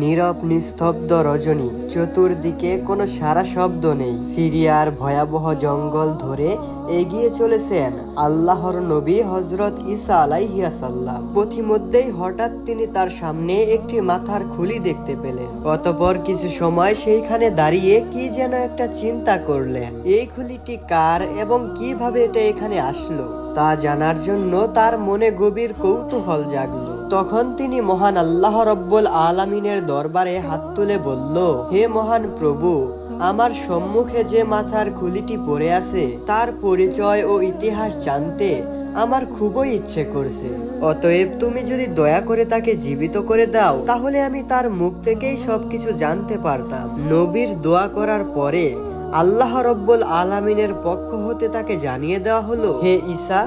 নীরব নিস্তব্ধ রজনী, চতুর্দিকে কোনো সারা শব্দ নেই। সিরিয়ার ভয়াবহ জঙ্গল ধরে এগিয়ে চলেছেন আল্লাহর নবী হযরত ঈসা আলাইহিসসালাম। পথিমধ্যেই হঠাৎ তিনি তার সামনে একটি মাথার খুলি দেখতে পেলেন। অতঃপর কিছু সময় সেইখানে দাঁড়িয়ে কি যেন একটা চিন্তা করলেন। এই খুলিটি কার এবং কিভাবে এটা এখানে আসলো তা জানার জন্য তার মনে গভীর কৌতূহল জাগলো। তখন তিনি মহান আল্লাহ রব্বুল আলামিনের দরবারে হাত তুলে বলল, হে মহান প্রভু, আমার সম্মুখে যে মাথার খুলিটি পড়ে আছে তার পরিচয় ও ইতিহাস জানতে আমার খুবই ইচ্ছে করছে। অতএব তুমি যদি দয়া করে তাকে জীবিত করে দাও তাহলে আমি তার মুখ থেকেই সবকিছু জানতে পারতাম। নবীর দোয়া করার পরে আল্লাহ রব্বুল আলামিনের পক্ষ হতে তাকে জানিয়ে দেওয়া হলো, হে ঈসা,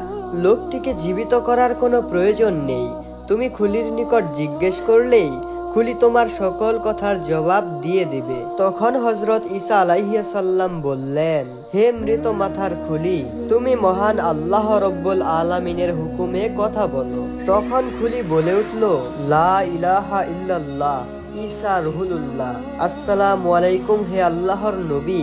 লোকটিকে জীবিত করার কোনো প্রয়োজন নেই। তুমি খুলির নিকট জিজ্ঞেস করলেই খুলি তোমার সকল কথার জবাব দিয়ে দিবে। তখন হযরত ঈসা আলাইহিসসালাম বললেন, হে মৃত মাথার খুলি, তুমি মহান আল্লাহ রব্বুল আলামিনের হুকুমে কথা বলো। তখন খুলি বলে উঠল, লা ইলাহা ইল্লাল্লাহ, ঈসা রুহুল্লাহ। আসসালামু আলাইকুম হে আল্লাহর নবী,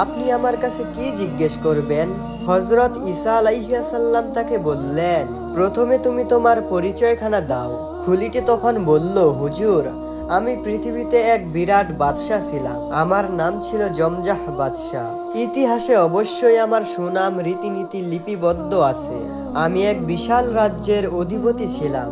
আপনি আমার কাছে কি জিজ্ঞেস করবেন? হযরত ঈসা আলাইহিসসালাম তাকে বললেন, প্রথমে তুমি তোমার পরিচয়খানা দাও। খুলিটি তখন বলল, হুজুর, আমি পৃথিবীতে এক বিরাট বাদশাহ ছিলাম। আমার নাম ছিল জমজাহ বাদশাহ। ইতিহাসে অবশ্যই আমার সুনাম রীতিনীতি লিপিবদ্ধ আছে। আমি এক বিশাল রাজ্যের অধিপতি ছিলাম।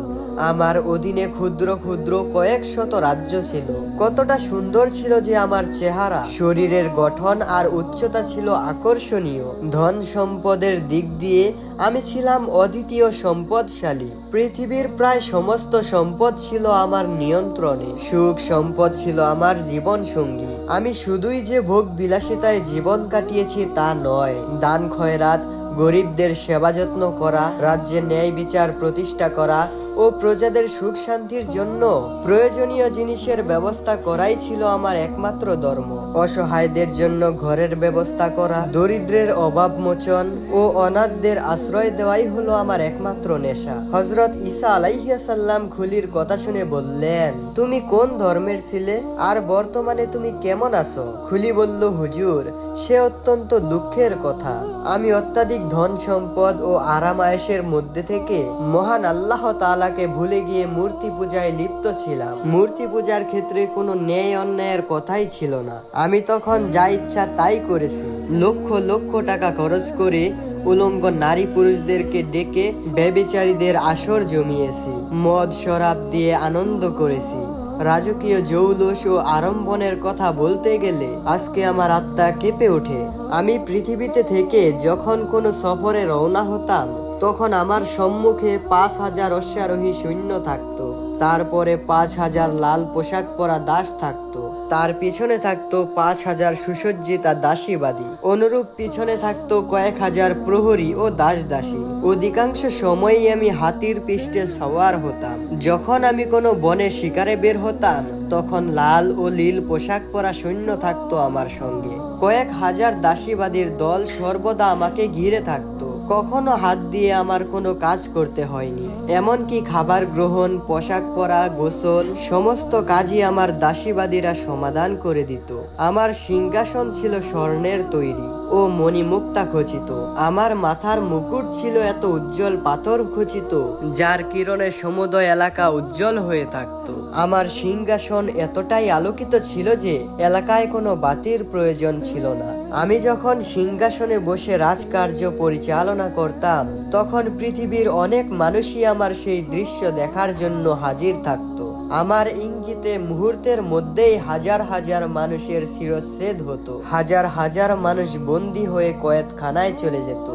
আমার অধীনে ক্ষুদ্র ক্ষুদ্র কয়েক শত রাজ্য ছিল। কতটা সুন্দর ছিল যে আমার চেহারা, শরীরের গঠন আর উচ্চতা ছিল আকর্ষণীয়। ধন সম্পদের দিক দিয়ে আমি ছিলাম অদ্বিতীয় সম্পদশালী। পৃথিবীর প্রায় সমস্ত সম্পদ ছিল আমার নিয়ন্ত্রণে। সুখ সম্পদ ছিল আমার জীবন সঙ্গী। আমি শুধুই যে ভোগ বিলাসিতায় জীবন কাটিয়েছি তা নয়, দান খয়রাত, গরিবদের সেবা যত্ন করা, রাজ্যে ন্যায় বিচার প্রতিষ্ঠা করা ও প্রজাদের সুখ শান্তির জন্য প্রয়োজনীয় জিনিসের ব্যবস্থা করাই ছিল আমার একমাত্র ধর্ম। অসহায়দের জন্য ঘরের ব্যবস্থা করা, দরিদ্রের অভাব মোচন ও অনাথদের আশ্রয় দেওয়াই হলো আমার একমাত্র নেশা। হযরত ঈসা আলাইহিসসালাম খুলির কথা শুনে বললেন, তুমি কোন ধর্মের ছিলে আর বর্তমানে তুমি কেমন আছো? খুলি বলল, হুজুর, সে অত্যন্ত দুঃখের কথা। আমি অত্যাধিক ধন সম্পদ ও আরাম আয়েশের মধ্যে থেকে মহান আল্লাহ তাআলাকে ভুলে গিয়ে মূর্তি পূজায় লিপ্ত ছিলাম। মূর্তি পূজার ক্ষেত্রে কোনো ন্যায় অন্যায়ের কথাই ছিল না। আমি তখন যা ইচ্ছা তাই করেছি। লক্ষ লক্ষ টাকা খরচ করে উলঙ্গ নারী পুরুষদেরকে ডেকে ব্যভিচারীদের আসর জমিয়েছি। মদ শরাব দিয়ে আনন্দ করেছি। রাজকীয় জৌলুস ও আড়ম্বরের কথা বলতে গেলে আজকে আমার আত্মা কেঁপে ওঠে। আমি পৃথিবীতে থেকে যখন কোনো সফরে রওনা হতাম তখন আমার সম্মুখে 5,000 অশ্বারোহী সৈন্য থাকতো। তারপরে 5,000 লাল পোশাক পরা দাস থাকতো। তার পিছনে থাকতো 5,000 সুসজ্জিতা দাসীবাদী। অনুরূপ পিছনে থাকতো কয়েক হাজার প্রহরী ও দাস দাসী। অধিকাংশ সময়ই আমি হাতির পিষ্টে সওয়ার হতাম। যখন আমি কোনো বনে শিকারে বের হতাম তখন লাল ও নীল পোশাক পরা সৈন্য থাকতো আমার সঙ্গে। কয়েক হাজার দাসীবাদীর দল সর্বদা আমাকে ঘিরে থাকতো। কখনো হাত দিয়ে আমার কোনো কাজ করতে হয়নি। এমনকি খাবার গ্রহণ, পোশাক পরা, গোসল সমস্ত কাজই আমার দাসীবাদীরা সমাধান করে দিত। আমার সিংহাসন ছিল স্বর্ণের তৈরি ও মণিমুক্তা খচিত। আমার মাথার মুকুট ছিল এত উজ্জ্বল পাথর খচিত যার কিরণে সমুদয় এলাকা উজ্জ্বল হয়ে থাকত। আমার সিংহাসন এতটাই আলোকিত ছিল যে এলাকায় কোনো বাতির প্রয়োজন ছিল না। আমি যখন সিংহাসনে বসে রাজকার্য পরিচালনা করতাম তখন পৃথিবীর অনেক মানুষই আমার সেই দৃশ্য দেখার জন্য হাজির থাকত। আমার ইঙ্গিতে মুহূর্তের মধ্যেই হাজার হাজার মানুষের শিরচ্ছেদ হতো। হাজার হাজার মানুষ বন্দী হয়ে কয়েদখানায় চলে যেত।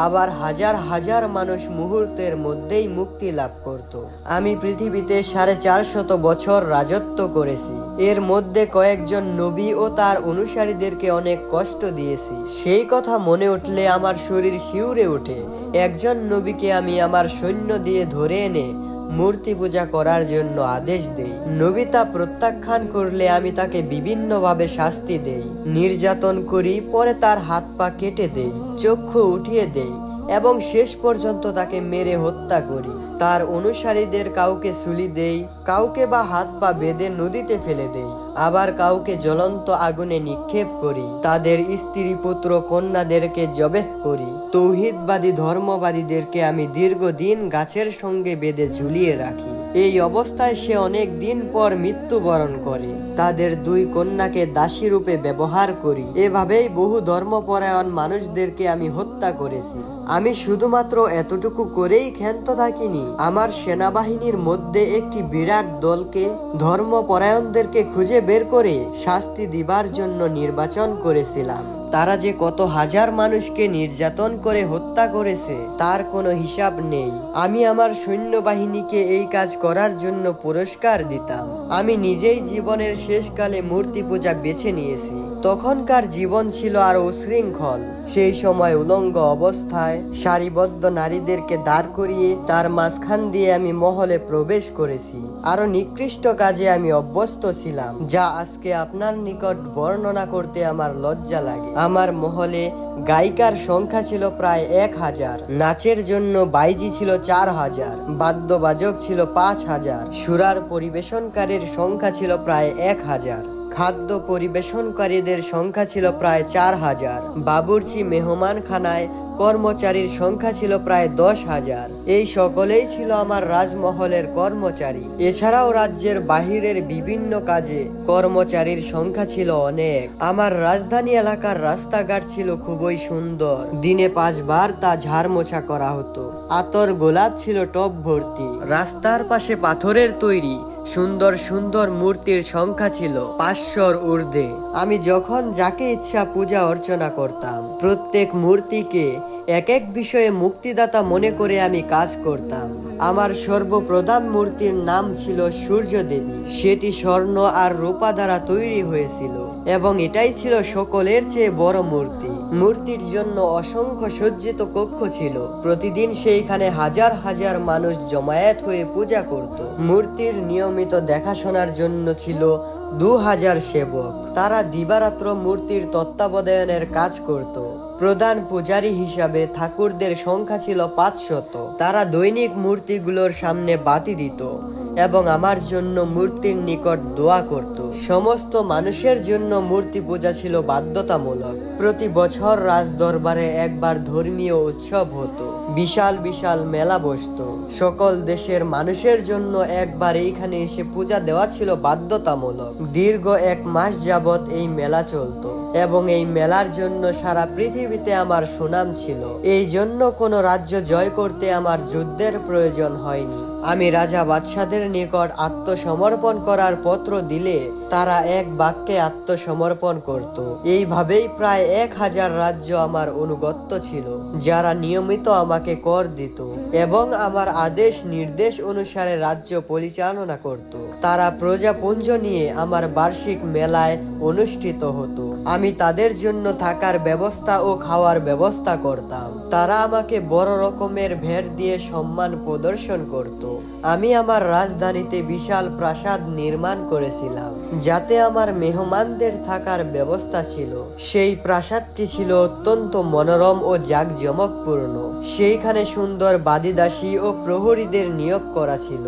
আবার হাজার হাজার মানুষ মুহূর্তের মধ্যেই মুক্তি লাভ করত। আমি পৃথিবীতে 450 বছর রাজত্ব করেছি। এর মধ্যে কয়েকজন নবী ও তার অনুসারীদেরকে অনেক কষ্ট দিয়েছি। সেই কথা মনে উঠলে আমার শরীর শিউরে ওঠে। একজন নবীকে আমি আমার সৈন্য দিয়ে ধরে এনে মূর্তি পূজা করার জন্য আদেশ দেই। নবী তা প্রত্যাখ্যান করলে আমি তাকে বিভিন্নভাবে শাস্তি দেই, নির্যাতন করি, পরে তার হাত পা কেটে দেই, চক্ষু উঠিয়ে দেই এবং শেষ পর্যন্ত তাকে মেরে হত্যা করি। তার অনুসারীদের কাউকে ছুরি দেই, কাউকে বা হাত পা বেঁধে নদীতে ফেলে দেই, আবার কাউকে জ্বলন্ত আগুনে নিক্ষেপ করি, তাদের স্ত্রী পুত্র কন্যাদেরকে জবেহ করি। তৌহিদবাদী ধর্মবাদীদেরকে আমি দীর্ঘদিন গাছের সঙ্গে বেঁধে ঝুলিয়ে রাখি। এই অবস্থায় সে অনেক দিন পর মৃত্যুবরণ করে। তাদের 2 কন্যাকে দাসী রূপে ব্যবহার করি। এভাবেই বহু ধর্মপরায়ণ মানুষদেরকে আমি হত্যা করেছি। আমি শুধুমাত্র এতটুকু করেই ক্ষান্ত থাকিনি, আমার সেনাবাহিনীর মধ্যে একটি বিরাট দলকে ধর্মপরায়ণদেরকে খুঁজে বের করে শাস্তি দিবার জন্য নির্বাচন করেছিলাম। তারা যে কত হাজার মানুষকে নির্যাতন করে হত্যা করেছে তার কোনো হিসাব নেই। আমি আমার সৈন্যবাহিনীকে এই কাজ করার জন্য পুরস্কার দিতাম। আমি নিজেই জীবনের শেষকালে মূর্তি পূজা বেছে নিয়েছি। তখনকার জীবন ছিল আরো উশৃঙ্খল। সেই সময় উলঙ্গ অবস্থায় সারিবদ্ধ নারীদেরকে দাঁড় করিয়ে তার মাঝখান দিয়ে আমি মহলে প্রবেশ করেছি। আরো নিকৃষ্ট কাজে আমি অভ্যস্ত ছিলাম, যা আজকে আপনার নিকট বর্ণনা করতে আমার লজ্জা লাগে। আমার মহলে গায়িকার সংখ্যা ছিল প্রায় 1000, নাচের জন্য বাইজি ছিল 4000, বাদ্যবাজক ছিল 5000, সুরার পরিবেশনকারীর সংখ্যা ছিল প্রায় 1000, খাদ্য পরিবেশনকারীদের সংখ্যা ছিল প্রায় 4000, বাবুর্চি মেহমানখানায় কর্মচারীর সংখ্যা ছিল প্রায় 10,000। এই সকলেই ছিল আমার রাজমহলের কর্মচারী। এছাড়াও রাজ্যের বাহিরের বিভিন্ন কাজে কর্মচারীর সংখ্যা ছিল অনেক। আমার রাজধানী এলাকার রাস্তাঘাট ছিল খুবই সুন্দর। দিনে 5 বার তা ঝাড় মোছা করা হতো। আতর গোলাপ ছিল টব ভর্তি। রাস্তার পাশে পাথরের তৈরি সুন্দর সুন্দর মূর্তির সংখ্যা ছিল 500-র ঊর্ধ্বে। আমি যখন যাকে ইচ্ছা পূজা অর্চনা করতাম। প্রত্যেক মূর্তিকে এক এক বিষয়ে মুক্তিদাতা মনে করে আমি কাজ করতাম। আমার সর্বপ্রধান মূর্তির নাম ছিল সূর্য দেবী। সেটি স্বর্ণ আর রূপা দ্বারা তৈরি হয়েছিল এবং এটাই ছিল সকলের চেয়ে বড় মূর্তি। মূর্তির জন্য অসংখ্য সজ্জিত কক্ষ ছিল। প্রতিদিন সেইখানে হাজার হাজার মানুষ জমায়েত হয়ে পূজা করত। মূর্তির নিয়মিত দেখাশোনার জন্য ছিল 2000 সেবক। তারা দিবারাত্র মূর্তির তত্ত্বাবধানের কাজ করত। প্রধান পূজারী হিসাবে ঠাকুরদের সংখ্যা ছিল 500। তারা দৈনিক মূর্তিগুলোর সামনে বাতি দিত এবং আমার জন্য মূর্তির নিকট দোয়া করত। সমস্ত মানুষের জন্য মূর্তি পূজা ছিল বাধ্যতামূলক। প্রতি বছর রাজ দরবারে একবার ধর্মীয় উৎসব হতো। বিশাল বিশাল মেলা বসতো। সকল দেশের মানুষের জন্য একবার এইখানে এসে পূজা দেওয়া ছিল বাধ্যতামূলক। দীর্ঘ 1 মাস যাবৎ এই মেলা চলতো এবং এই মেলার জন্য সারা পৃথিবীতে আমার সুনাম ছিল। এই জন্য কোনো রাজ্য জয় করতে আমার যুদ্ধের প্রয়োজন হয়নি। আমি রাজা বাদশাদের নিকট আত্মসমর্পণ করার পত্র দিলে তারা এক বাক্যে আত্মসমর্পণ করত। এইভাবেই প্রায় 1000 রাজ্য আমার অনুগত্য ছিল, যারা নিয়মিত আমাকে কর দিত এবং আমার আদেশ নির্দেশ অনুসারে রাজ্য পরিচালনা করত। তারা প্রজাপুঞ্জ নিয়ে আমার বার্ষিক মেলায় অনুষ্ঠিত হতো। আমি তাদের জন্য থাকার ব্যবস্থা ও খাওয়ার ব্যবস্থা করতাম। তারা আমাকে বড় রকমের ভেট দিয়ে সম্মান প্রদর্শন করত। আমি আমার রাজধানীতে বিশাল প্রাসাদ নির্মাণ করেছিলাম, যাতে আমার মেহমানদের থাকার ব্যবস্থা ছিল। সেই প্রাসাদটি ছিল অত্যন্ত মনোরম ও জাঁকজমকপূর্ণ। সেইখানে সুন্দর বাদিদাসী ও প্রহরীদের নিয়োগ করা ছিল।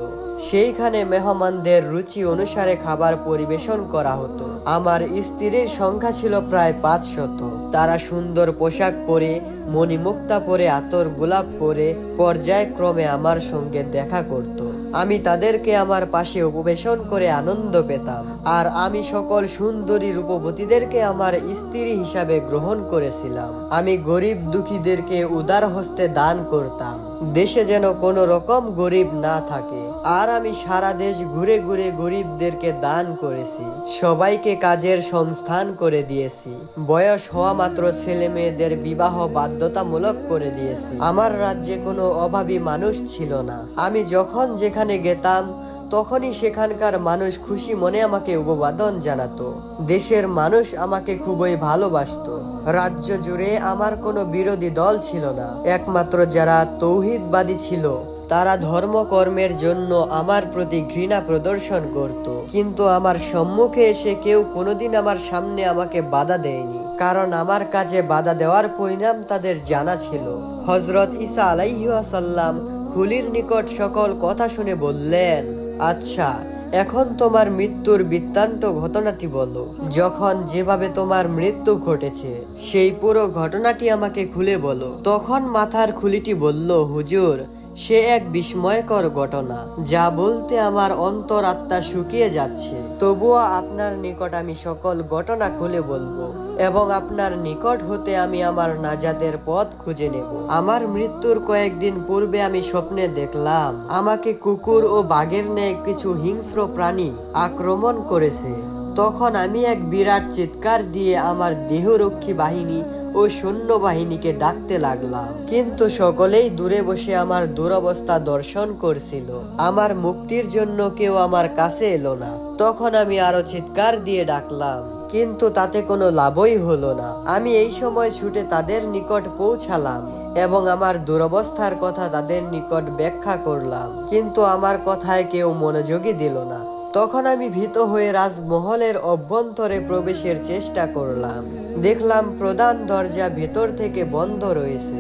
সেইখানে মেহমানদের রুচি অনুসারে খাবার পরিবেশন করা হতো। আমার স্ত্রীর সংখ্যা ছিল প্রায় 500। তারা সুন্দর পোশাক পরে, মণিমুক্তা পরে, আতর গোলাপ পরে পর্যায়ক্রমে আমার সঙ্গে দেখা করত। আমি তাদেরকে আমার পাশে উপবেশন করে আনন্দ পেতাম, আর আমি সকল সুন্দরী রূপবতীদেরকে আমার স্ত্রী হিসাবে গ্রহণ করেছিলাম। আমি গরিব দুঃখীদেরকে উদার হস্তে দান করতাম, দেশে যেন কোনো রকম গরিব না থাকে। আর আমি সারা দেশ ঘুরে ঘুরে গরিবদেরকে দান করেছি। সবাইকে কাজের সংস্থান করে দিয়েছি। বয়স হওয়া মাত্র ছেলে মেয়েদের বিবাহ বাধ্যতামূলক করে দিয়েছি। আমার রাজ্যে কোনো অভাবী মানুষ ছিল না। আমি যখন যেখানে গেতাম তখনই সেখানকার মানুষ খুশি মনে আমাকে অভিবাদন জানাতো। দেশের মানুষ আমাকে খুবই ভালোবাসতো। রাজ্য জুড়ে আমার কোনো বিরোধী দল ছিল না। একমাত্র যারা তৌহিদবাদী ছিল তারা ধর্মকর্মের জন্য আমার প্রতি ঘৃণা প্রদর্শন করত। কিন্তু আমার সম্মুখে এসে কেউ কোনোদিন আমার সামনে আমাকে বাধা দেয়নি, কারণ আমার কাজে বাধা দেওয়ার পরিণাম তাদের জানা ছিল। হযরত ঈসা আলাইহিস সালাম খুলির নিকট সকল কথা শুনে বললেন, আচ্ছা, এখন তোমার মৃত্যুর বৃত্তান্ত ঘটনাটি বলো। যখন যেভাবে তোমার মৃত্যু ঘটেছে সেই পুরো ঘটনাটি আমাকে খুলে বলো। তখন মাথার খুলিটি বলল, হুজুর, সে এক বিস্ময়কর ঘটনা, যা বলতে আমার অন্তরাত্মা শুকিয়ে যাচ্ছে। তবুও আপনার নিকট আমি সকল ঘটনা খুলে বলবো এবং আপনার নিকট হতে আমি আমার নাজাতের পথ খুঁজে নেব। আমার মৃত্যুর কয়েকদিন পূর্বে আমি স্বপ্নে দেখলাম আমাকে কুকুর ও বাঘের ন্যায় কিছু হিংস্র প্রাণী আক্রমণ করেছে। তখন আমি এক বিরাট চিৎকার দিয়ে আমার দেহরক্ষী বাহিনী ও সৈন্যবাহিনীকে ডাকতে লাগলাম, কিন্তু সকলেই দূরে বসে আমার দুরবস্থা দর্শন করছিল। আমার মুক্তির জন্য কেউ আমার কাছে এলো না। তখন আমি আরো চিৎকার দিয়ে ডাকলাম, কিন্তু তাতে কোনো লাভই হলো না। আমি এই সময় ছুটে তাদের নিকট পৌঁছালাম এবং আমার দুরবস্থার কথা তাদের নিকট ব্যাখ্যা করলাম, কিন্তু আমার কথায় কেউ মনোযোগী দিল না। তখন আমি ভীত হয়ে রাজমহলের অভ্যন্তরে প্রবেশের চেষ্টা করলাম। দেখলাম প্রধান দরজা ভেতর থেকে বন্ধ রয়েছে।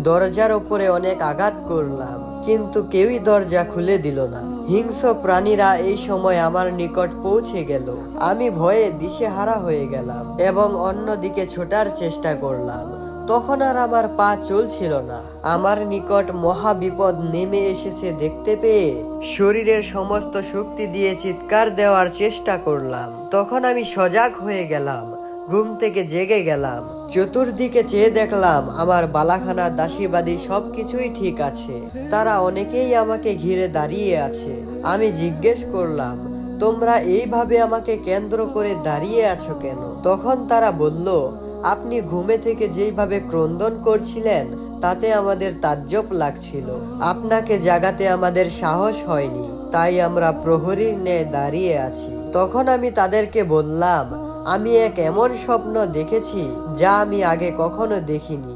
দরজার উপরে অনেক আঘাত করলাম, কিন্তু কেউই দরজা খুলে দিল না। হিংস্র প্রাণীরা এই সময় আমার নিকট পৌঁছে গেল। আমি ভয়ে দিশেহারা হয়ে গেলাম এবং অন্যদিকে ছোটার চেষ্টা করলাম। তখন আর আমার পা চলছিল না। আমার নিকট মহা বিপদ নেমে এসেছে দেখতে পেয়ে শরীরের সমস্ত শক্তি দিয়ে চিৎকার দেওয়ার চেষ্টা করলাম। তখন আমি সজাগ হয়ে গেলাম, ঘুম থেকে জেগে গেলাম। চতুর্দিকে চেয়ে দেখলাম আমার বালাখানা দাসীবাদী সবকিছুই ঠিক আছে। তারা অনেকেই আমাকে ঘিরে দাঁড়িয়ে আছে। আমি জিজ্ঞেস করলাম, তোমরা এইভাবে আমাকে কেন্দ্র করে দাঁড়িয়ে আছো কেন? তখন তারা বলল, আপনি ঘুমে থেকে যেইভাবে ক্রন্দন করছিলেন তাতে আমাদের তাজ্জব লাগছিল। আপনাকে জাগাতে আমাদের সাহস হয়নি, তাই আমরা প্রহরীর ন্যায় দাঁড়িয়ে আছি। তখন আমি তাদেরকে বললাম, আমি এক এমন স্বপ্ন দেখেছি যা আমি আগে কখনো দেখিনি।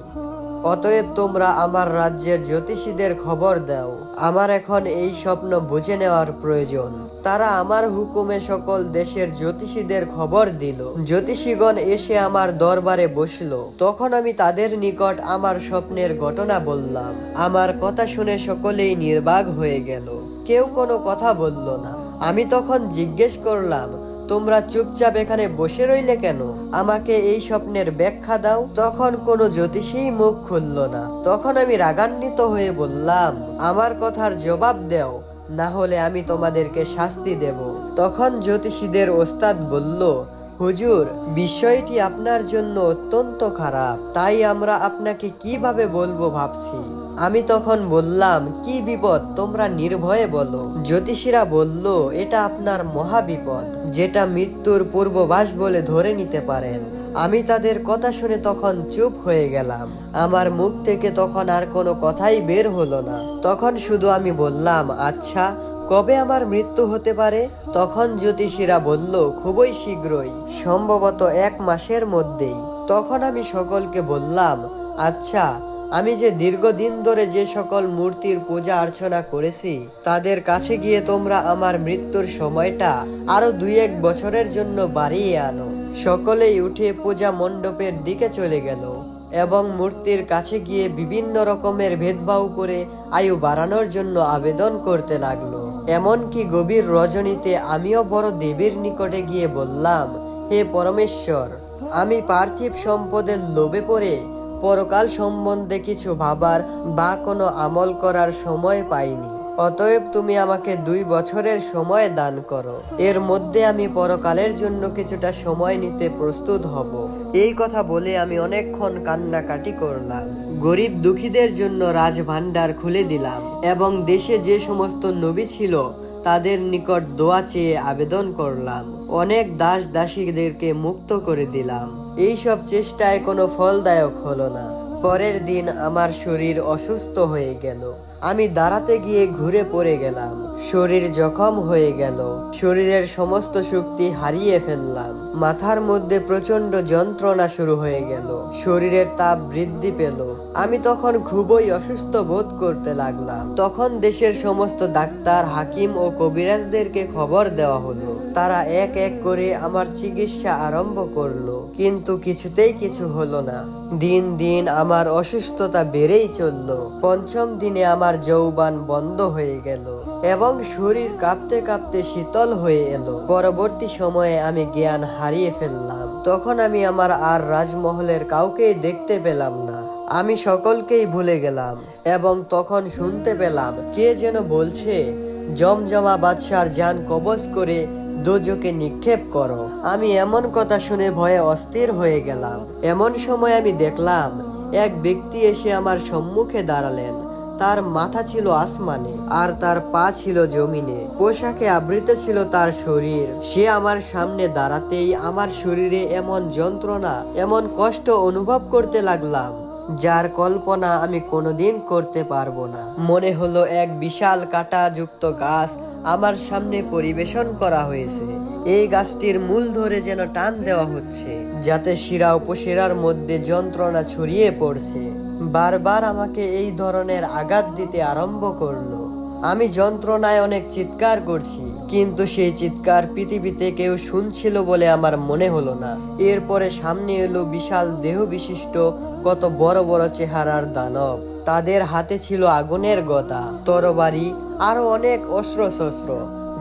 অতএব তোমরা আমার রাজ্যের জ্যোতিষীদের খবর দাও। আমার এখন এই স্বপ্ন বুঝে নেওয়ার প্রয়োজন। তারা আমার হুকুমে সকল দেশের জ্যোতিষীদের খবর দিল। জ্যোতিষীগণ এসে আমার দরবারে বসলো। তখন আমি তাদের নিকট আমার স্বপ্নের ঘটনা বললাম। আমার কথা শুনে সকলেই নির্বাক হয়ে গেল, কেউ কোনো কথা বলল না। আমি তখন জিজ্ঞেস করলাম, তোমরা চুপচাপ এখানে বসে রইলে কেন? আমাকে এই স্বপ্নের ব্যাখ্যা দাও। তখন কোনো জ্যোতিষীই মুখ খুলল না। তখন আমি রাগান্বিত হয়ে বললাম, আমার কথার জবাব দাও, না হলে আমি তোমাদেরকে শাস্তি দেব। তখন জ্যোতিষীদের ওস্তাদ বলল, হুজুর, বিষয়টি আপনার জন্য অত্যন্ত খারাপ, তাই আমরা আপনাকে কিভাবে বলবো ভাবছি। আমি তখন বললাম, কি বিপদ তোমরা নির্ভয়ে বলো। জ্যোতিষীরা বলল, এটা আপনার মহা বিপদ, যেটা মৃত্যুর পূর্ববাস বলে ধরে নিতে পারেন। আমি তাদের কথা শুনে তখন চুপ হয়ে গেলাম। আমার মুখ থেকে তখন আর কোনো কথাই বের হলো না। তখন শুধু আমি বললাম, আচ্ছা, কবে আমার মৃত্যু হতে পারে? তখন জ্যোতিষীরা বলল, খুবই শীঘ্রই, সম্ভবত 1 মাসের মধ্যেই। তখন আমি সকলকে বললাম, আচ্ছা, আমি যে দীর্ঘদিন ধরে যে সকল মূর্তির পূজা অর্চনা করেছি তাদের কাছে গিয়ে তোমরা আমার মৃত্যুর সময়টা আরো 2-1 বছরের জন্য বাড়িয়ে আনো। সকলেই উঠে পূজা মণ্ডপের দিকে চলে গেল এবং মূর্তির কাছে গিয়ে বিভিন্ন রকমের ভেদভাব করে আয়ু বাড়ানোর জন্য আবেদন করতে লাগলো। এমনকি গভীর রজনীতে আমিও বড় দেবীর নিকটে গিয়ে বললাম, হে পরমেশ্বর, আমি পার্থিব সম্পদের লোভে পড়ে পরকাল সম্বন্ধে কিছু ভাবার বা কোনো আমল করার সময় পাইনি। অতএব তুমি আমাকে 2 বছরের সময় দান করো। এর মধ্যে আমি পরকালের জন্য কিছুটা সময় নিতে প্রস্তুত হব। এই কথা বলে আমি অনেকক্ষণ কান্নাকাটি করলাম। গরিব দুঃখীদের জন্য রাজভান্ডার খুলে দিলাম এবং দেশে যে সমস্ত নবী ছিল তাদের নিকট দোয়া চেয়ে আবেদন করলাম। অনেক দাস দাসীদেরকে মুক্ত করে দিলাম। এইসব চেষ্টায় কোনো ফলদায়ক হলো না। পরের দিন আমার শরীর অসুস্থ হয়ে গেল। আমি দাঁড়াতে গিয়ে ঘুরে পড়ে গেলাম। শরীর জখম হয়ে গেল, শরীরের সমস্ত শক্তি হারিয়ে ফেললাম, মাথার মধ্যে প্রচন্ড যন্ত্রণা শুরু হয়ে গেল, শরীরের তাপ বৃদ্ধি পেল। আমি তখন খুবই অসুস্থ বোধ করতে লাগলাম। তখন দেশের সমস্ত ডাক্তার, হাকিম ও কবিরাজদেরকে খবর দেওয়া হলো। তারা এক এক করে আমার চিকিৎসা আরম্ভ করলো, কিন্তু কিছুতেই কিছু হলো না। দিন দিন আমার অসুস্থতা বেড়েই চলল। পঞ্চম দিনে আমার যৌবন বন্ধ হয়ে গেল এবং শরীর কাঁপতে কাঁপতে শীতল হয়ে এলো। পরবর্তী সময়ে আমি জ্ঞান হারিয়ে ফেললাম। তখন আমি আমার আর রাজমহলের কাউকেই দেখতে পেলাম না। আমি সকলকেই ভুলে গেলাম এবং তখন শুনতে পেলাম কে যেন বলছে, জমজমা বাদশার জান কবজ করে দোজকে নিক্ষেপ করো। আমি এমন কথা শুনে ভয়ে অস্থির হয়ে গেলাম। এমন সময় আমি দেখলাম এক ব্যক্তি এসে আমার সম্মুখে দাঁড়ালেন। তার মাথা ছিল আসমানে আর তার পা ছিল জমিনে, পোশাকে আবৃত ছিল তার শরীর। সে আমার সামনে দাঁড়াতেই আমার শরীরে এমন যন্ত্রণা, এমন কষ্ট অনুভব করতে লাগলাম যার কল্পনা আমি কোনোদিন করতে পারবো না। মনে হলো এক বিশাল কাঁটা যুক্ত গাছ আমার সামনে পরিবেশন করা হয়েছে। এই গাছটির মূল ধরে যেন টান দেওয়া হচ্ছে, যাতে শিরা উপশিরার মধ্যে যন্ত্রণা ছড়িয়ে পড়ছে। বারবার আমাকে এই ধরনের আঘাত দিতে আরম্ভ করলো। আমি যন্ত্রণায় অনেক চিৎকার করছি, কিন্তু সেই চিৎকার পৃথিবীতে কেউ শুনছিল বলে আমার মনে হলো না। এরপরে সামনে এলো বিশাল দেহ বিশিষ্ট কত বড় বড় চেহারার দানব। তাদের হাতে ছিল আগুনের গদা, তরবারি আরো অনেক অস্ত্রশস্ত্র,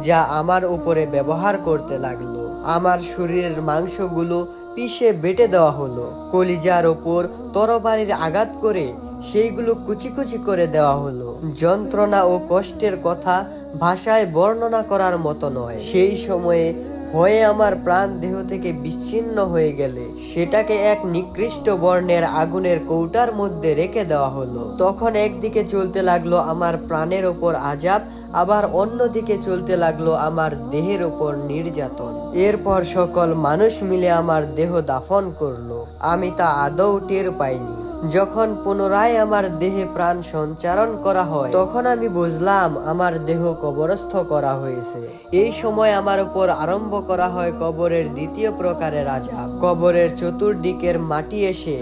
যা আমার উপরে ব্যবহার করতে লাগলো। আমার শরীরের মাংসগুলো পিষে বেটে দেওয়া হলো। কলিজার ওপর তরবারির আঘাত করে সেইগুলো কুচি কুচি করে দেওয়া হলো। যন্ত্রণা ও কষ্টের কথা ভাষায় বর্ণনা করার মতো নয়। সেই সময়ে ভয়ে আমার প্রাণ দেহ থেকে বিচ্ছিন্ন হয়ে গেলে সেটাকে এক নিকৃষ্ট বর্ণের আগুনের কৌটার মধ্যে রেখে দেওয়া হলো। তখন একদিকে চলতে লাগলো আমার প্রাণের ওপর আযাব, আবার অন্যদিকে চলতে লাগলো আমার দেহের ওপর নির্যাতন। এরপর সকল মানুষ মিলে আমার দেহ দাফন করলো। আমি তা আদৌ টের পাইনি। যখন পুনরায় আমার দেহে প্রাণ সঞ্চারণ করা হয়, তখন আমি বুঝলাম আমার দেহ কবরস্থ করা হয়েছে। এই সময় আমার উপর আরম্ভ করা হয় কবরের দ্বিতীয় প্রকারের আযাব। কবরের চতুর্দিকের মাটি এসে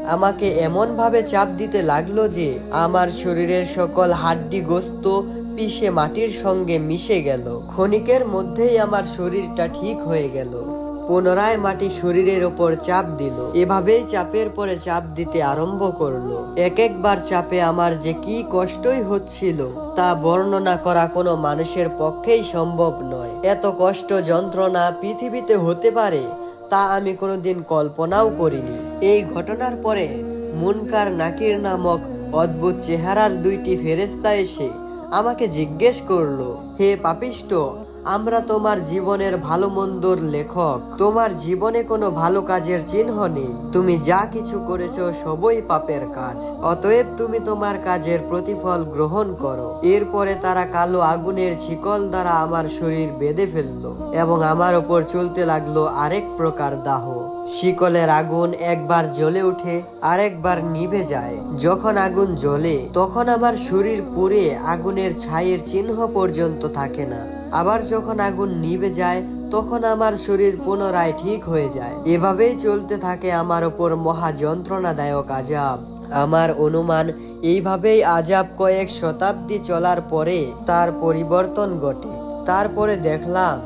আমাকে এমন ভাবে চাপ দিতে লাগলো যে আমার শরীরের সকল হাড্ডি গোস্ত পিষে মাটির সঙ্গে মিশে গেল। ক্ষণিকের মধ্যেই আমার শরীরটা ঠিক হয়ে গেল। পুনরায় মাটি শরীরের ওপর চাপ দিল। এভাবেই চাপের পরে চাপ দিতে আরম্ভ করলো। এক একবার চাপে আমার যে কি কষ্টই হচ্ছিল তা বর্ণনা করা কোনো মানুষের পক্ষেই সম্ভব নয়। এত কষ্ট যন্ত্রণা পৃথিবীতে হতে পারে তা আমি কোনোদিন কল্পনাও করিনি। এই ঘটনার পরে মুনকার নাকির নামক অদ্ভুত চেহারার দুইটি ফেরেশতা এসে আমাকে জিজ্ঞেস করলো, হে পাপিষ্ট, আমরা তোমার জীবনের ভালো মন্দর লেখক। তোমার জীবনে কোনো ভালো কাজের চিহ্ন নেই। তুমি যা কিছু করেছো সবই পাপের কাজ। অতএব তুমি তোমার কাজের প্রতিফল গ্রহণ করো। এরপরে তারা কালো আগুনের শিকল দ্বারা আমার শরীর বেঁধে ফেললো এবং আমার ওপর চলতে লাগলো আরেক প্রকার দাহ। শিকলের আগুন একবার জ্বলে উঠে আরেকবার নিভে যায়। যখন আগুন জ্বলে তখন আমার শরীর পুড়ে আগুনের ছাইয়ের চিহ্ন পর্যন্ত থাকে না। আবার যখন আগুন নিভে যায় তখন আমার শরীর পুনরায় ঠিক হয়ে যায়। এভাবেই চলতে থাকে আমার ওপর মহা যন্ত্রণাদায়ক আযাব। আমার অনুমান এইভাবেই আযাব কয়েক শতাব্দী চলার পরে তার পরিবর্তন ঘটে। তারপরে দেখলাম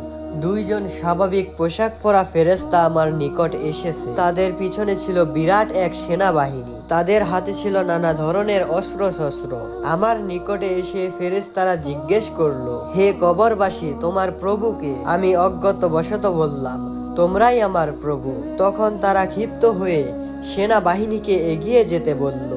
দুইজন স্বাভাবিক পোশাক পরা ফেরেশতা আমার নিকট এসেছে। তাদের পিছনে ছিল বিরাট এক সেনাবাহিনী। তাদের হাতে ছিল নানা ধরনের অস্ত্রশস্ত্র। আমার নিকটে এসে ফেরেশতারা জিজ্ঞেস করলো, হে কবরবাসী, তোমার প্রভুকে? আমি অজ্ঞাতবশত বললাম, তোমরাই আমার প্রভু। তখন তারা ক্ষিপ্ত হয়ে সেনাবাহিনীকে এগিয়ে যেতে বলল।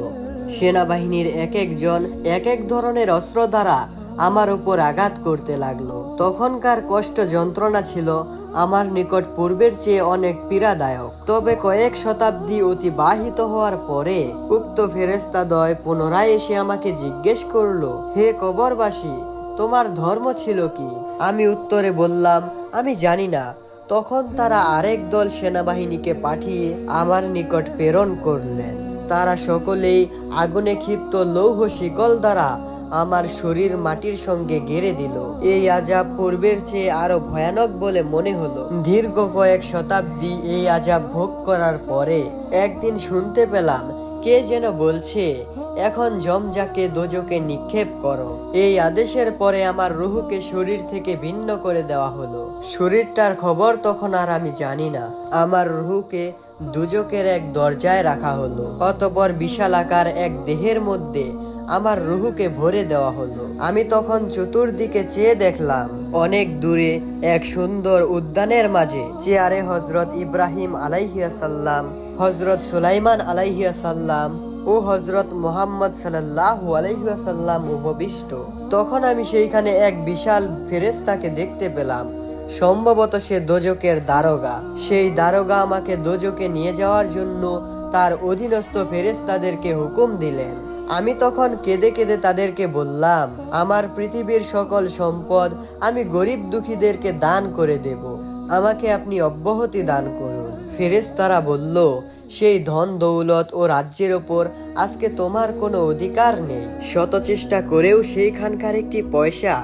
সেনাবাহিনীর এক একজন এক এক ধরনের অস্ত্র দ্বারা আমার উপর আঘাত করতে লাগলো। তখনকার কষ্ট যন্ত্রণা ছিল আমার নিকট পূর্বের চেয়ে অনেক পীড়াদায়ক। তবে কয়েক শতাব্দী অতিবাহিত হওয়ার পরে উক্ত ফেরেশতাদ্বয় পুনরায় এসে আমাকে জিজ্ঞেস করলো, হে কবরবাসী, তোমার ধর্ম ছিল কি? আমি উত্তরে বললাম, আমি জানি না। তখন তারা আরেক দল সেনাবাহিনীকে পাঠিয়ে আমার নিকট প্রেরণ করলেন। তারা সকলেই আগুনে ক্ষিপ্ত লৌহ শিকল দ্বারা আমার শরীর মাটির সঙ্গে গেড়ে দিল। এই আযাব পূর্বের চেয়ে আরো ভয়ানক বলে মনে হলো। দীর্ঘ কয়েক শতাব্দী এই আযাব ভোগ করার পরে একদিন শুনতে পেলাম কে যেন বলছে, এখন জমজাকে দোজকে নিক্ষেপ করো। এই আদেশের পরে আমার রুহকে শরীর থেকে ভিন্ন করে দেওয়া হলো। শরীরটার খবর তখন আর আমি জানি না। আমার রুহকে দুজকের এক দরজায় রাখা হলো। অতঃপর বিশাল আকার এক দেহের মধ্যে আমার রুহকে ভরে দেওয়া হলো। আমি তখন চতুর্দিকে চেয়ে দেখলাম, অনেক দূরে এক সুন্দর উদ্যানের মাঝে চেয়ারে হযরত ইব্রাহিম আলাইহিসসালাম, হযরত সুলাইমান আলাইহিসসালাম ও হযরত মুহাম্মদ সাল্লাল্লাহু আলাইহি ওয়াসাল্লাম উপবিষ্ট। তখন আমি সেইখানে এক বিশাল ফেরেশতাকে দেখতে পেলাম। সম্ভবত সে দোজকের দারোগা। সেই দারোগা আমাকে দোজকে নিয়ে যাওয়ার জন্য তার অধীনস্থ ফেরেশতাদেরকে হুকুম দিলেন। আমি তখন কেঁদে কেঁদে তাদেরকে বললাম, আমার পৃথিবীর সকল সম্পদ আমি গরিব দুঃখীদেরকে দান করে দেব, আমাকে আপনি অব্যাহতি দান করুন। ফেরেশতারা বলল, সেই ধন দৌলত ও রাজ্যের ওপর আজকে তোমার কোনো অধিকার নেই। শত চেষ্টা করেও সেইখানকার একটি পয়সা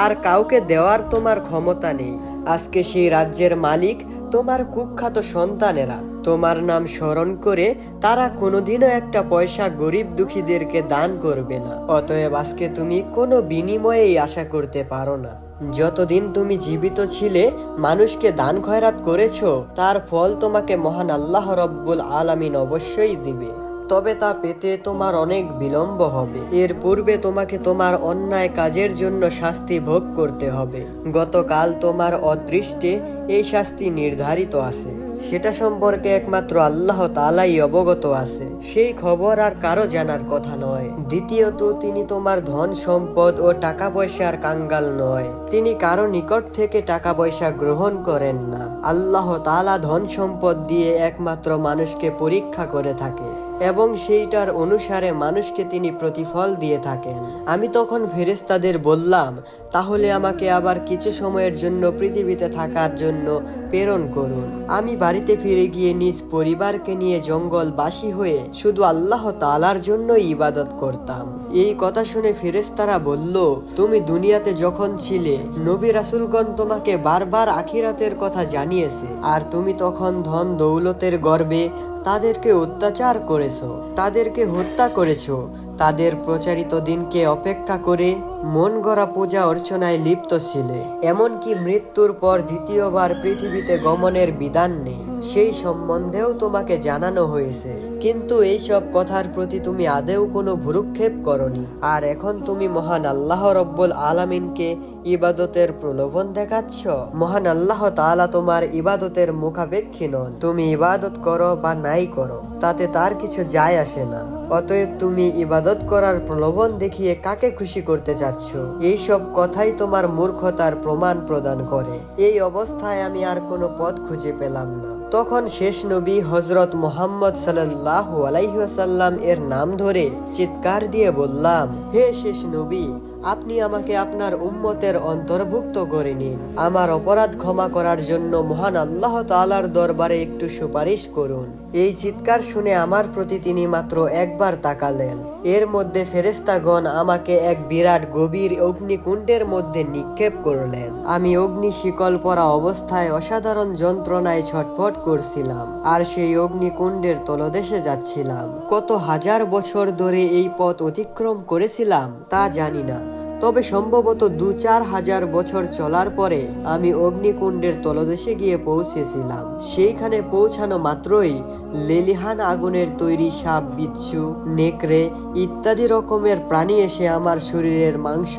আর কাউকে দেওয়ার তোমার ক্ষমতা নেই। আজকে সেই রাজ্যের মালিক তোমার কুখ্যাত সন্তানেরা। তোমার নাম স্মরণ করে তারা কোনোদিনও একটা পয়সা গরিব দুঃখীদেরকে দান করবে না। অতএব আজকে তুমি কোনো বিনিময়েই আশা করতে পারো না। যতদিন তুমি জীবিত ছিলে মানুষকে দান খয়রাত করেছো, তার ফল তোমাকে মহান আল্লাহ রব্বুল আলামিন অবশ্যই দিবে। তবে তা পেতে তোমার অনেক বিলম্ব হবে। এর পূর্বে তোমাকে তোমার অন্যায় কাজের জন্য শাস্তি ভোগ করতে হবে। গতকাল তোমার অদৃষ্টে এই শাস্তি নির্ধারিত আছে, সেটা সম্পর্কে একমাত্র আল্লাহ তাআলাই অবগত আছে। সেই খবর আর কারো জানার কথা নয়। দ্বিতীয়ত, তিনি তোমার ধন সম্পদ ও টাকা পয়সার কাঙ্গাল নয়। তিনি কারো নিকট থেকে টাকা পয়সা গ্রহণ করেন না। আল্লাহ তাআলা ধন সম্পদ দিয়ে একমাত্র মানুষকে পরীক্ষা করে থাকে এবং সেইটার অনুসারে মানুষকে তিনি প্রতিফল দিয়ে থাকেন। আমি তখন ফেরেশতাদের বললাম, তাহলে আমাকে আবার কিছু সময়ের জন্য পৃথিবীতে থাকার জন্য প্রেরণ করুন। আমি বাড়িতে ফিরে গিয়ে নিজ পরিবারকে নিয়ে জঙ্গলবাসী হয়ে শুধু আল্লাহ তাআলার জন্য ইবাদত করতাম। এই কথা শুনে ফেরেশতারা বলল, তুমি দুনিয়াতে যখন ছিলে নবী রাসূলগণ তোমাকে বারবার আখিরাতের কথা জানিয়েছে, আর তুমি তখন ধন দৌলতের গর্বে তাদেরকে অত্যাচার করেছো, তাদেরকে হত্যা করেছো, তাদের প্রচারিত দিনকে অপেক্ষা করে মন গড়া পূজা অর্চনায় লিপ্ত ছিলে। এমনকি মৃত্যুর পর দ্বিতীয়বার পৃথিবীতে গমনের বিধান নেই, সেই সম্বন্ধেও তোমাকে জানানো হয়েছে। কিন্তু এই সব কথার প্রতি তুমি আদেও কোনো ভ্রুক্ষেপ করনি। আর এখন তুমি মহান আল্লাহ রব্বুল আলামিনকে ইবাদতের প্রলোভন দেখাচ্ছ। মহান আল্লাহ তাআলা তোমার ইবাদতের মুখাপেক্ষী নন। তুমি ইবাদত করো বা নাই করো, তাতে তার কিছু যায় আসে না। অতএব তুমি ইবাদত করার প্রলোভন দেখিয়ে কাকে খুশি করতে চাচ্ছ? এই সব কথাই তোমার মূর্খতার প্রমাণ প্রদান করে। এই অবস্থায় আমি আর কোনো পথ খুঁজে পেলাম না। তখন শেষ নবী হযরত মুহাম্মদ সাল্লাল্লাহু আলাইহি ওয়াসাল্লাম এর নাম ধরে চিৎকার দিয়ে বললাম, হে শেষ নবী, আপনি আমাকে আপনার উম্মতের অন্তর্ভুক্ত করে নিন। আমার অপরাধ ক্ষমা করার জন্য মহান আল্লাহ তাআলার দরবারে একটু সুপারিশ করুন। এই চিৎকার শুনে আমার প্রতি তিনি মাত্র একবার তাকালেন। এর মধ্যে ফেরেশতাগণ আমাকে এক বিরাট গভীর অগ্নিকুণ্ডের মধ্যে নিক্ষেপ করলেন। আমি অগ্নি শিকল পরা অবস্থায় অসাধারণ যন্ত্রণায় ছটফট করছিলাম, আর সেই অগ্নিকুণ্ডের তলদেশে যাচ্ছিলাম। কত হাজার বছর ধরে এই পথ অতিক্রম করেছিলাম তা জানি না, তবে সম্ভবত 2-4 হাজার বছর চলার পরে আমি অগ্নিকুণ্ডের তলদেশে গিয়ে পৌঁছেছিলাম। সেইখানে পৌঁছানো মাত্রই লেলিহান আগুনের তৈরি সাপ, বিচ্ছু, নেকড়ে ইত্যাদি রকমের প্রাণী এসে আমার শরীরের মাংস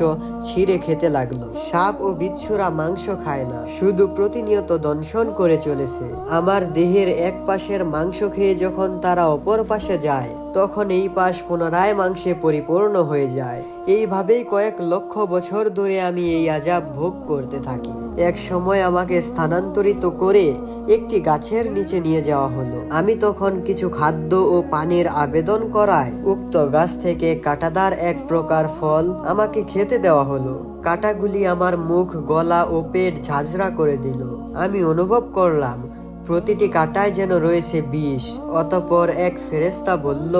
ছিঁড়ে খেতে লাগলো। সাপ ও বিচ্ছুরা মাংস খায় না, শুধু প্রতিনিয়ত দংশন করে চলেছে। আমার দেহের এক পাশের মাংস খেয়ে যখন তারা অপর পাশে যায়, তখন এই পাশ পুনরায় মাংসে পরিপূর্ণ হয়ে যায়। এইভাবেই কয়েক লক্ষ বছর ধরে আমি এই আযাব ভোগ করতে থাকি। এক সময় আমাকে স্থানান্তরিত করে একটি গাছের নিচে নিয়ে যাওয়া হলো। আমি তখন কিছু খাদ্য ও পানির আবেদন করায় উক্ত গাছ থেকে কাঁটাদার এক প্রকার ফল আমাকে খেতে দেওয়া হলো। কাঁটাগুলি আমার মুখ, গলা ও পেট ঝাঁঝরা করে দিল। আমি অনুভব করলাম প্রতিটি কাঁটায় যেন রয়েছে বিষ। অতঃপর এক ফেরেশতা বলল,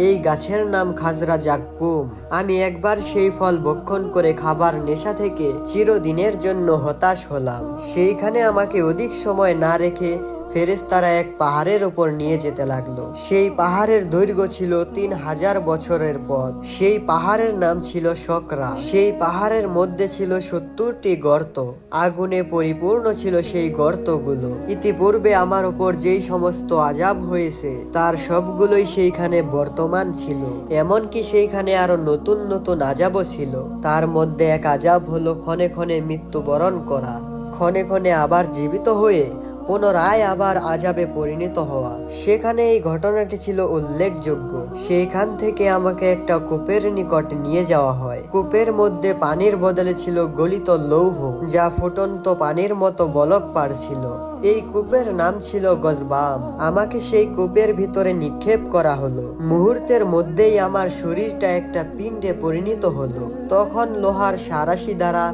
এই গাছের নাম খাজরা জাক্কুম। আমি একবার সেই ফল ভক্ষণ করে খাবার নেশা থেকে চিরদিনের জন্য হতাশ হলাম। সেইখানে আমাকে অধিক সময় না রেখে ফেরেশতারা এক পাহাড়ের উপর নিয়ে যেতে লাগলো। সেই পাহাড়ের দৈর্ঘ্য ছিল 3000 বছরের পথ। সেই পাহাড়ের নাম ছিল সকরা। সেই পাহাড়ের মধ্যে ছিল 70টি গর্ত। আগুনে পরিপূর্ণ ছিল সেই গর্তগুলো। ইতিপূর্বে আমার উপর যেই সমস্ত আযাব হয়েছে তার সবগুলোই সেইখানে বর্তমান ছিল। এমনকি সেইখানে আরো নতুন নতুন আযাবও ছিল। তার মধ্যে এক আযাব হলো ক্ষণে ক্ষণে মৃত্যুবরণ করা, ক্ষণে ক্ষণে আবার জীবিত হয়ে পুনরায় আবার আযাবে পরিণত হওয়া। সেখানে এই ঘটনাটি ছিল উল্লেখযোগ্য। সেইখান থেকে আমাকে একটা কূপের নিকট নিয়ে যাওয়া হয়। কূপের মধ্যে পানির বদলে ছিল গলিত লৌহ, যা ফুটন্ত পানির মতো বলক পাড়ছিল। এই কূপের নাম ছিল গজবাম। আমাকে সেই কূপের ভিতরে নিক্ষেপ করা হলো। মুহূর্তের মধ্যেই আমার শরীরটা একটা পিণ্ডে পরিণত হলো। তখন লোহার সারাশি দ্বারা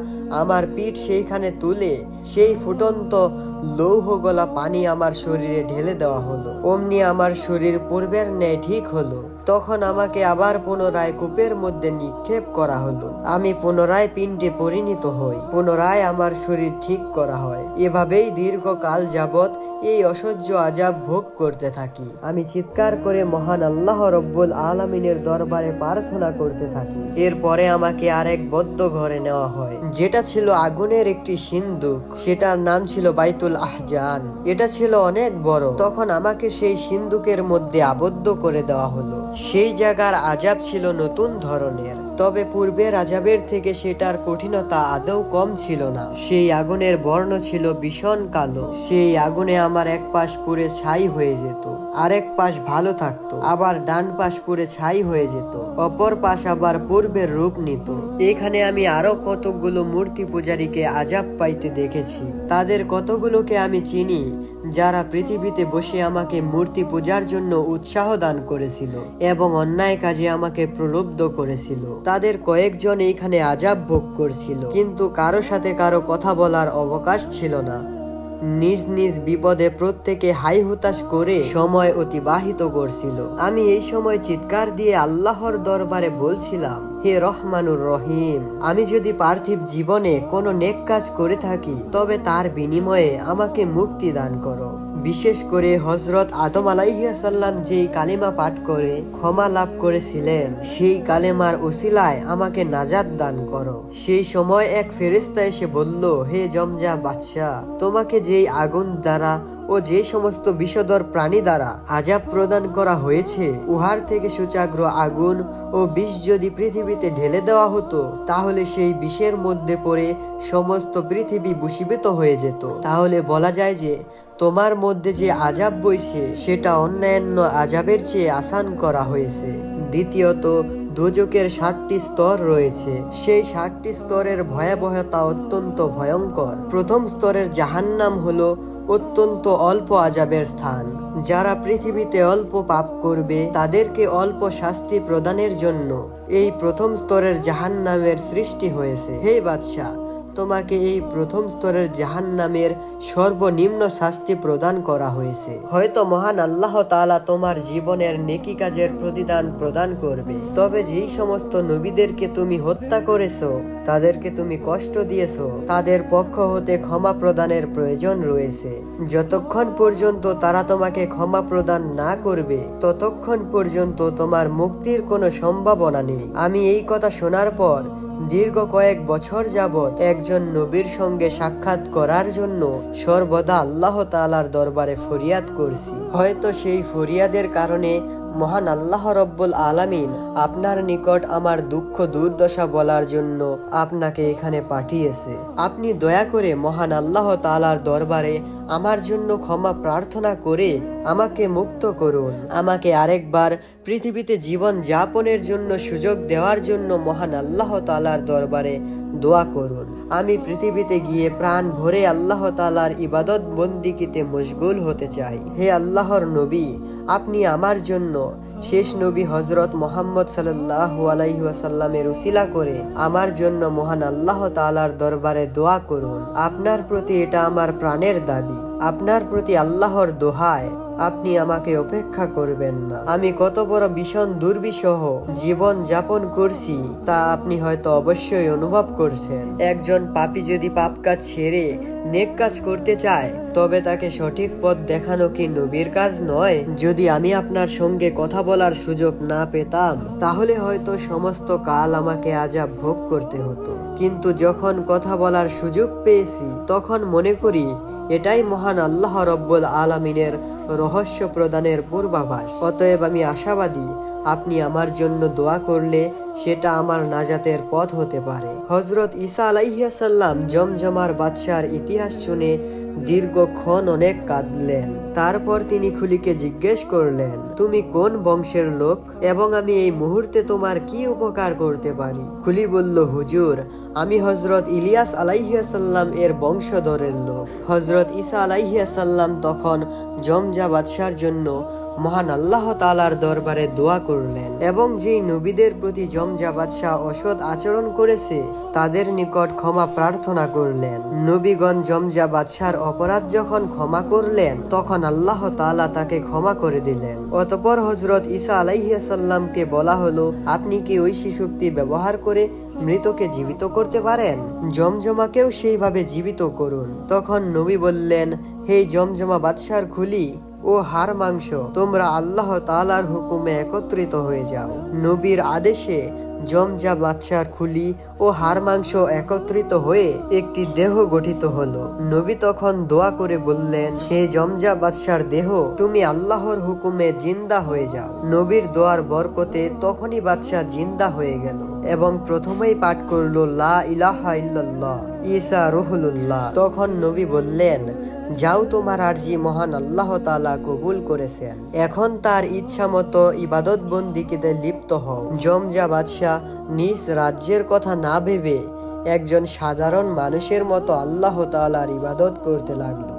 আমার পিঠ সেইখানে তুলে সেই ফুটন্ত লৌহ গলা পানি আমার শরীরে ঢেলে দেওয়া হলো। অমনি আমার শরীর পূর্বের ন্যায় ঠিক হলো। তখন আমাকে আবার পুনরায় কূপের মধ্যে নিক্ষেপ করা হলো। আমি পুনরায় পিণ্ডে পরিণত হই। পুনরায় আমার শরীর ঠিক করা হয়। এভাবেই দীর্ঘকাল যাবৎ এই অসহ্য আযাব ভোগ করতে থাকি। আমি চিৎকার করে মহান আল্লাহ রব্বুল আলামিনের দরবারে প্রার্থনা করতে থাকি। এরপরে আমাকে আরেক বদ্ধ ঘরে নেওয়া হয়, যেটা ছিল আগুনের একটি সিন্দুক। সেটার নাম ছিল বাইতুল আহজান। এটা ছিল অনেক বড়। তখন আমাকে সেই সিন্দুকের মধ্যে আবদ্ধ করে দেওয়া হলো। সেই জায়গার আযাব ছিল নতুন ধরনের, তবে পূর্বের আযাবের থেকে সেটার কঠিনতা আদৌ কম ছিল না। সেই আগুনের বর্ণ ছিল ভীষণ কালো। সেই আগুনে আমার এক পাশ পুড়ে ছাই হয়ে যেত, আরেক পাশ ভালো থাকতো, আবার ডান পাশ পুড়ে ছাই হয়ে যেত, অপর পাশ আবার পূর্বের রূপ নিত। এখানে আমি আরো কতগুলো মূর্তি পূজারীকে আযাব পাইতে দেখেছি। তাদের কতগুলোকে আমি চিনি, যারা পৃথিবীতে বসে আমাকে মূর্তি পূজার জন্য উৎসাহ দান করেছিল এবং অন্যায় কাজে আমাকে প্রলুব্ধ করেছিল। তাদের কয়েকজন এইখানে আযাব ভোগ করছিল, কিন্তু কারো সাথে কারো কথা বলার অবকাশ ছিল না। নিজ নিজ বিপদে প্রত্যেকে হাই হুতাশ করে সময় অতিবাহিত করছিল। আমি এই সময় চিৎকার দিয়ে আল্লাহর দরবারে বলছিলাম, হে রহমানুর রহিম, আমি যদি পার্থিব জীবনে কোনো নেক কাজ করে থাকি তবে তার বিনিময়ে আমাকে মুক্তি দান করো। বিশেষ করে হযরত আদম আলাইহিসসালাম যেই কালিমা পাঠ করে ক্ষমা লাভ করেছিলেন, সেই কালেমার উসিলায় আমাকে নাজাত দান করো। সেই সময় এক ফেরেশতা এসে বলল, হে জমজা বাদশাহ, তোমাকে যেই আগুন দ্বারা ও যে সমস্ত বিষধর প্রাণী দ্বারা আযাব প্রদান করা হয়েছে, উহার থেকে সুচাগ্র আগুন ও বিষ যদি পৃথিবীতে ঢেলে দেওয়া হতো, তাহলে সেই বিষের মধ্যে পড়ে সমস্ত পৃথিবী ভূষীভূত হয়ে যেত। তাহলে বলা যায় যে তোমার মধ্যে যে আযাব বইছে সেটা অন্যান্য আযাবের চেয়ে আসান করা হয়েছে। দ্বিতীয়ত, দোজখের 7টি স্তর রয়েছে। সেই 7টি স্তরের ভয়াবহতা অত্যন্ত ভয়ঙ্কর। প্রথম স্তরের জাহান্নাম হলো অত্যন্ত অল্প আযাবের স্থান। যারা পৃথিবীতে অল্প পাপ করবে তাদেরকে অল্প শাস্তি প্রদানের জন্য এই প্রথম স্তরের জাহান্নামের সৃষ্টি হয়েছে। হে বাদশাহ, তোমাকে এই প্রথম স্তরের জাহান্নামের সর্বনিম্ন শাস্তি প্রদান করা হয়েছে। হয়তো মহান আল্লাহ তাআলা তোমার জীবনের নেকি কাজের প্রতিদান প্রদান করবে। তবে যেই সমস্ত নবীদেরকে তুমি হত্যা করেছো, তাদেরকে তুমি কষ্ট দিয়েছো, তাদের পক্ষ হতে ক্ষমা প্রদানের প্রয়োজন রয়েছে। যতক্ষণ পর্যন্ত তারা তোমাকে ক্ষমা প্রদান না করবে, ততক্ষণ পর্যন্ত তোমার মুক্তির কোনো সম্ভাবনা নেই। আমি এই কথা শোনার পর দীর্ঘ কয়েক বছর যাবৎ একজন নবীর সঙ্গে সাক্ষাৎ করার জন্য সর্বদা আল্লাহ তাআলার দরবারে ফরিয়াদ করছি। হয়তো সেই ফরিয়াদের কারণে মহান আল্লাহ রব্বুল আলামিন আপনার নিকট আমার দুঃখ দুর্দশা বলার জন্য আপনাকে এখানে পাঠিয়েছে। আপনি দয়া করে মহান আল্লাহ তাআলার দরবারে আমার জন্য ক্ষমা প্রার্থনা করে আমাকে মুক্ত করুন। আমাকে আরেকবার পৃথিবীতে জীবন যাপনের জন্য সুযোগ দেওয়ার জন্য মহান আল্লাহ তাআলার দরবারে দোয়া করুন। আমি পৃথিবীতে গিয়ে প্রাণ ভরে আল্লাহ তাআলার ইবাদত বন্দিগিতে মশগুল হতে চাই। হে আল্লাহর নবী, আপনি আমার জন্য শেষ নবী হযরত মুহাম্মদ সাল্লাল্লাহু আলাইহি ওয়াসাল্লামের উসিলা করে আমার জন্য মহান আল্লাহ তাআলার দরবারে দোয়া করুন। আপনার প্রতি এটা আমার প্রাণের দাবি। আপনার প্রতি আল্লাহর দোহায় আপনি আমাকে উপেক্ষা করবেন না। আমি কত বড় ভীষণ দুর্বিষহ জীবন যাপন করছি তা আপনি হয়তো অবশ্যই অনুভব করছেন। একজন পাপী যদি পাপ কাজ ছেড়ে নেক কাজ করতে চায় তবে তাকে সঠিক পথ দেখানো কি নবীর কাজ নয়? যদি আমি আপনার সঙ্গে কথা বলার সুযোগ না পেতাম তাহলে হয়তো সমস্ত কাল আমাকে আযাব ভোগ করতে হতো, কিন্তু যখন কথা বলার সুযোগ পেয়েছি তখন মনে করি এটাই মহান আল্লাহ রব্বুল আলামিনের রহস্য প্রদানের পূর্বাভাস। অতএব আমি আশাবাদী আপনি আমার জন্য দোয়া করলে সেটা আমার নাজাতের পথ হতে পারে। হযরত ঈসা আলাইহিস সালাম জমজমার বাদশার ইতিহাস শুনে দীর্ঘক্ষণ অনেক কাঁদলেন। তারপর তিনি খুলিকে জিজ্ঞেস করলেন, তুমি কোন বংশের লোক এবং আমি এই মুহূর্তে তোমার কি উপকার করতে পারি? খুলি বলল, হুজুর, আমি হযরত ইলিয়াস আলাইহিস সালাম এর বংশধরের লোক। হযরত ঈসা আলাইহিস সালাম তখন জমজা বাদশার জন্য মহান আল্লাহ তাআলার দরবারে দোয়া করলেন এবং যেই নবীদের প্রতি জমজা বাদশাহ অসৎ আচরণ করেছে তাদের নিকট ক্ষমা প্রার্থনা করলেন। নবীগণ জমজা বাদশার অপরাধ যখন ক্ষমা করলেন তখন আল্লাহ তাআলা তাকে ক্ষমা করে দিলেন। অতঃপর হযরত ঈসা আলাইহিস সালামকে বলা হলো, আপনি কি ওই শক্তি ব্যবহার করে মৃতকে জীবিত করতে পারেন? জমজমাকেও সেইভাবে জীবিত করুন। তখন নবী বললেন, হে জমজমা বাদশার খুলি ও হাড় মাংস, তোমরা আল্লাহ তাআলার হুকুমে একত্রিত হয়ে যাও। নবীর আদেশে জমজা বাদশার খুলি ও হাড় মাংস একত্রিত হয়ে একটি দেহ গঠিত হলো। নবী তখন দোয়া করে বললেন, হে জমজা বাদশার দেহ, তুমি আল্লাহর হুকুমে জিন্দা হয়ে যাও। নবীর দোয়ার বরকতে তখনই বাদশাহ জিন্দা হয়ে গেল এবং প্রথমেই পাঠ করলো লা ইলাহা ইল্লাল্লাহ, ঈসা রুহুল্লাহ। তখন নবী বললেন, যাও, তোমার আরজি মহান আল্লাহ তাআলা কবুল করেছেন। এখন তার ইচ্ছা মতো ইবাদত বন্দিগিতে লিপ্ত হও। জমজা বাদশাহ নিজ রাজ্যের কথা না ভেবে একজন সাধারণ মানুষের মতো আল্লাহ তাআলার ইবাদত করতে লাগলো।